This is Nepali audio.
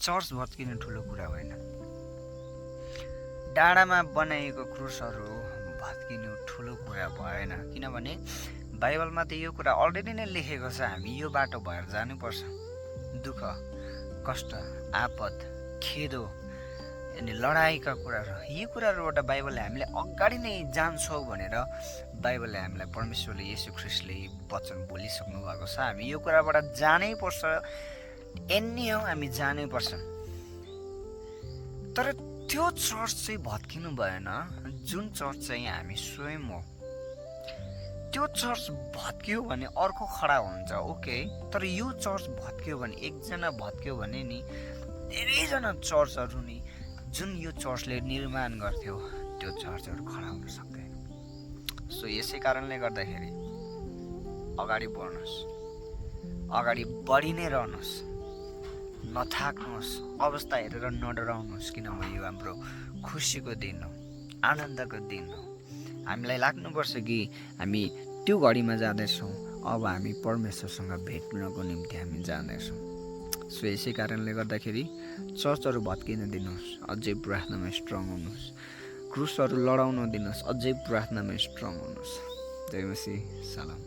चर्च भत्किनु ठुलो कुरा होइन। डाँडामा बनाइएको क्रुसहरू भत्किनु ठुलो कुरा भएन, किनभने बाइबलमा त यो कुरा अलरेडी नै लेखेको छ, हामी यो बाटो भएर जानुपर्छ। दुःख, कष्ट, आपद, खेदो अनि लडाइँका कुराहरू, यी कुराहरूबाट बाइबलले हामीले अगाडि नै जान्छौँ भनेर बाइबलले हामीलाई परमेश्वरले येशू ख्रीष्टले वचन बोलिसक्नु भएको छ। हामी यो कुराबाट जानै पर्छ, एन्नी हो हामी जानै पर्छ। तर त्यो चर्च चाहिँ भत्किनु भएन, जुन चर्च चाहिँ हामी स्वयं हो। त्यो चर्च भत्कियो भने अर्को खडा हुन्छ, ओके, तर यो चर्च भत्कियो भने, एकजना भत्कियो भने नि धेरैजना चर्चहरू नि जुन यो चर्चले निर्माण गर्थ्यो त्यो चर्चहरू खडा हुन सक्दैन। सो यसै कारणले गर्दाखेरि अगाडि बढ्नुहोस्, अगाडि बढी नै रहनुहोस्, नथाक्नुहोस्, अवस्था हेरेर नडराउनुहोस्, किनभने यो हाम्रो खुसीको दिन हो, आनन्दको दिन हो। हामीलाई लाग्नुपर्छ कि हामी त्यो घडीमा जाँदैछौँ, अब हामी परमेश्वरसँग भेट्नको निम्ति हामी जाँदैछौँ। सो यसै कारणले गर्दाखेरि चर्चहरू भत्किन दिनुहोस्, अझै प्रार्थनामा स्ट्रङ हुनुहोस्, क्रुसहरू लडाउन दिनुहोस्, अझै प्रार्थनामा स्ट्रङ हुनुहोस्। जय मसीह, सलाम।